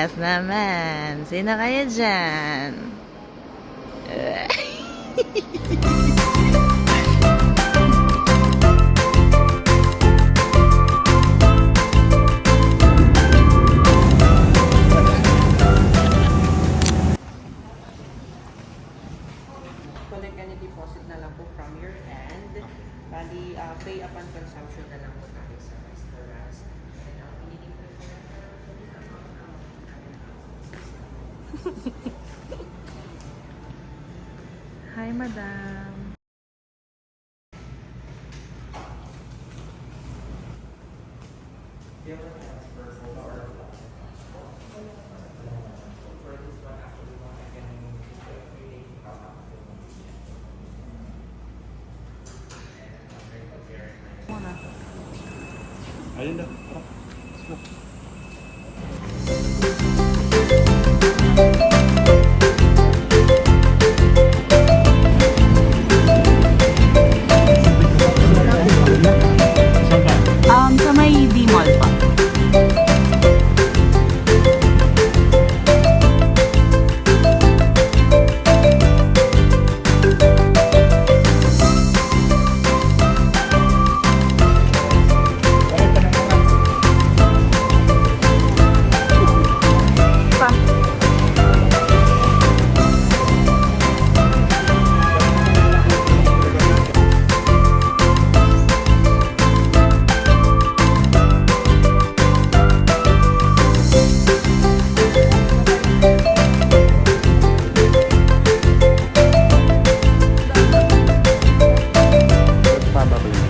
Yes naman. Sino kaya dyan? Collect any deposit na lang po from your end. Bali, pay upon consumption na lang po tayo sa restaurants. And pinili ko Hi, madam. Ayun na. Sa may D-Mall pa.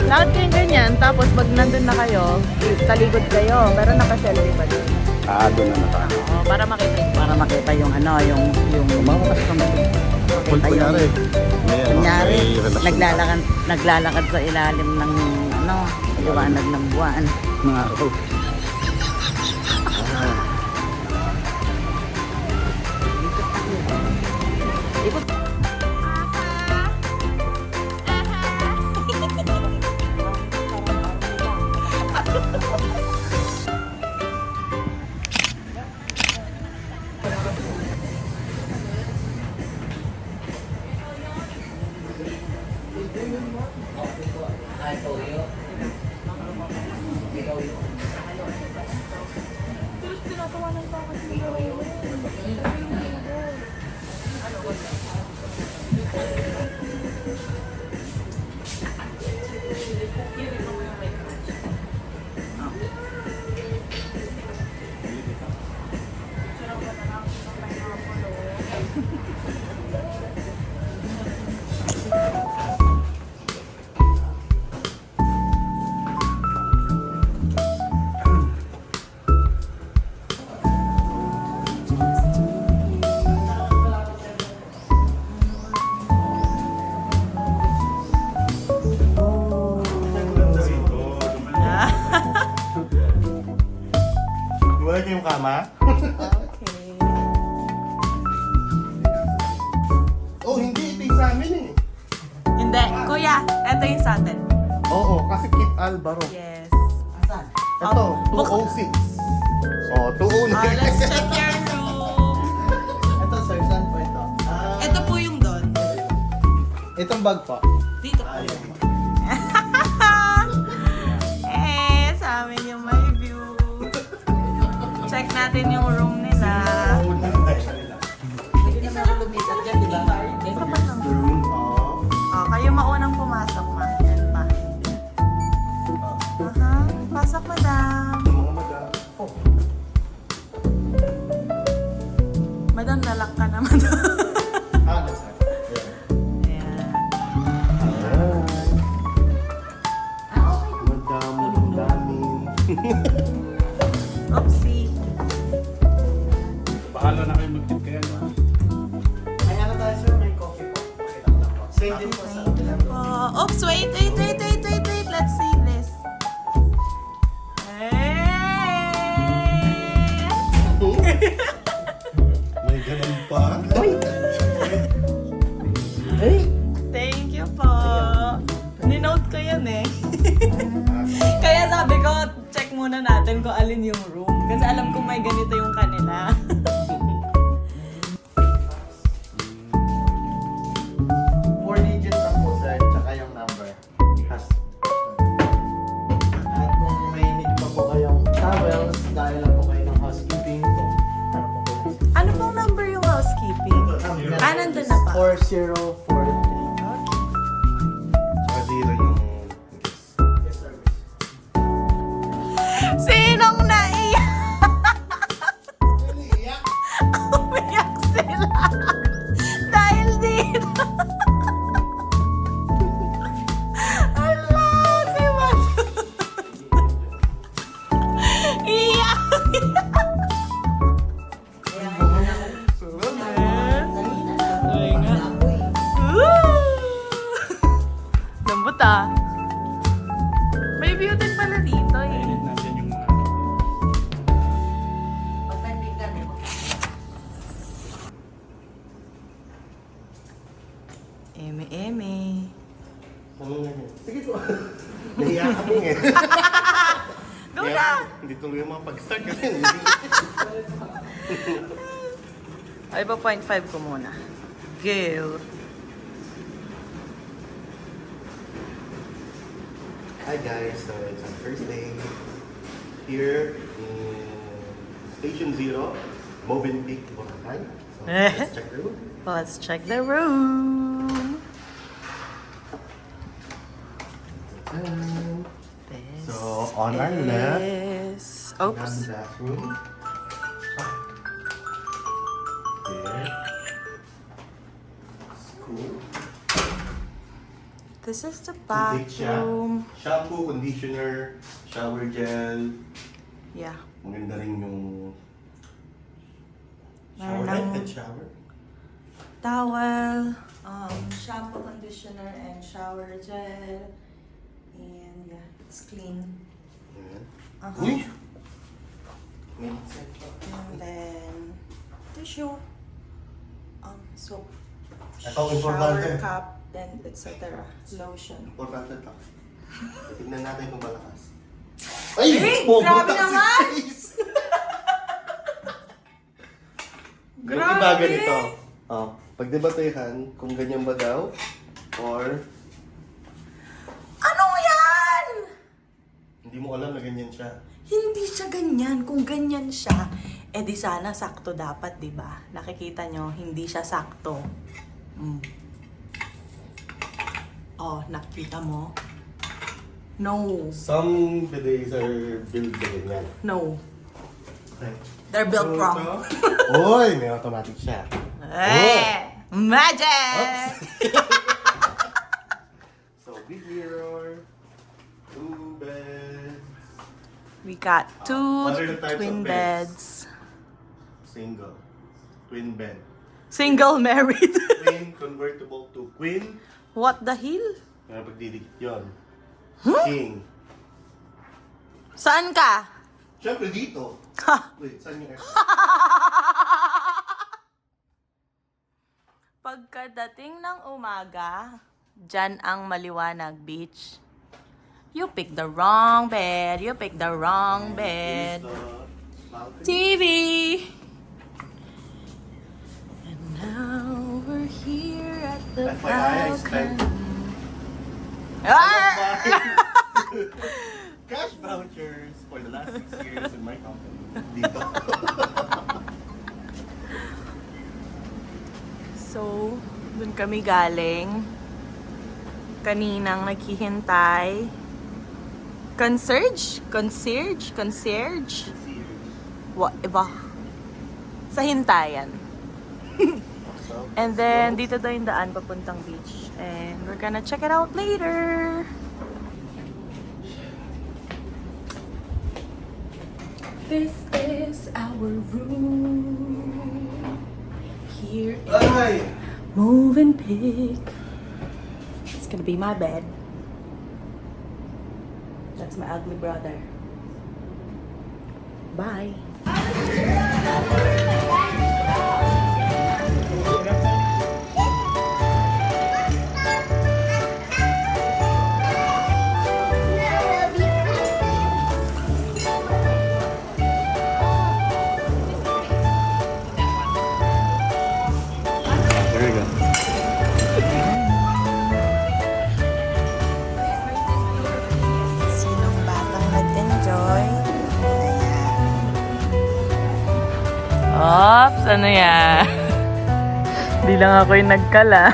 Lahat kayong ganyan, tapos pag nandun na kayo, talikod kayo, pero naka-selfie pa din. Doon na naka. Oo, para makita yung ano, yung Mama kasi kami. Kunyari. kunyari, naglalakad sa ilalim ng ano, liwanag ng buwan. Mga araw. Wala niyo yung kama? Okay. Oh, hindi. Ito yung sa amin eh. Hindi, kuya, eto yung sa atin. Oo, kasi Kit Albaro. Yes. Ito, Oh, 206. Oh, 209. Let's check your room. Ito sir, saan po ito? Ito po yung doon. Itong bag po. Dito po. Sa amin yung may view. Check natin yung room nila. Hindi na lang lumipat dyan, di ba? Kayo maunang pumasok, ma. Yan pa. Pasok, madam. Madam, nalak ka na, madam. Ayan. Madaming daming. Oopsie. Bahala na kayo mag-tip kaya no? Ay, ano tayo sir? May coffee po. Pakita ko lang po. Same din po sa kabila. Oops, wait. Let's see this. May ganun pa. Thank you po. Ninote ko yan eh. Kaya sabi ko, check check muna natin kung alin yung room. Kasi alam kong may ganito yung kanila. 4 digits lang po sir, tsaka yung number. Has. At kung may need pa po kayong towels, dahil lang po kayo ng housekeeping. Ano po po? Ano pong number yung housekeeping? Nandun na pa. 4043. Saka zero yung... Yes, sir. Sinong naiyak? Iyak! Umiyak sila. Dahil dito. Ala, si Matu. Iyak. Ay nga. Woo! Lambot ah. May view din pala dito eh. Nandiyan yung mga... Eme. Ano nga yun? Sige po. Nahiya kami eh. Go Kaya na! Hindi tuloy yung mga pag-start kasi. Ay ba 0.5 ko muna. Go. Hi guys, so it's our first day here in Station Zero, Movenpick, Boracay. So let's check the room. Let's check the room. This So, on our left, is... we have Oops. the bathroom. There. It's cool. This is the Big siya. bathroom. Shampoo, conditioner, shower gel. Yeah. Maganda rin yung Meron shower head ng- and shower. Towel, shampoo, conditioner, and shower gel. And yeah, it's clean. Ayan. Uh-huh. Uy! May set pa. And then, tissue, soap, Ito, importante. shower cap, then etc. Lotion. Importante ito. Tignan natin kung malakas. Ay! Eh, Bumubutas grabe si naman! Stace! Ganun ba ganito? Oh, pagdebatehan kung ganyan ba daw or Ano yan? hindi mo alam na ganyan siya. Hindi siya ganyan. Kung ganyan siya, eh di sana sakto dapat, di ba? Nakikita nyo, hindi siya sakto. Oh, nakita mo? No. Some bidets are built na ganyan. No. Okay. They're built wrong. Uy! May automatic siya. Eh! Magic! Oops! So, big mirror, 2 beds, We got two What are the types twin of beds? beds. single, twin bed. Single married. Twin convertible to queen. What the hell? Kaya pagdidikit yun. Huh? King. Saan ka? Siyempre dito. Ha! Wait, saan yung extra? Pagkadating ng umaga, dyan ang Maliwanag Beach. You picked the wrong bed. You picked the wrong bed. Here's the balcony. TV! And now we're here at the FYI, I spent balcony. Ah! cash vouchers for the last 6 years in my company. Dito. So, dun kami galing. Kaninang naghihintay. Concierge? Iba. Sa hintayan. And then, dito daw yung daan papuntang beach. And we're gonna check it out later. This is our room. Here is Ay! Movenpick. It's gonna be my bed. That's my ugly brother. Bye. Ops, ano yan? Di lang ako yung nagkala.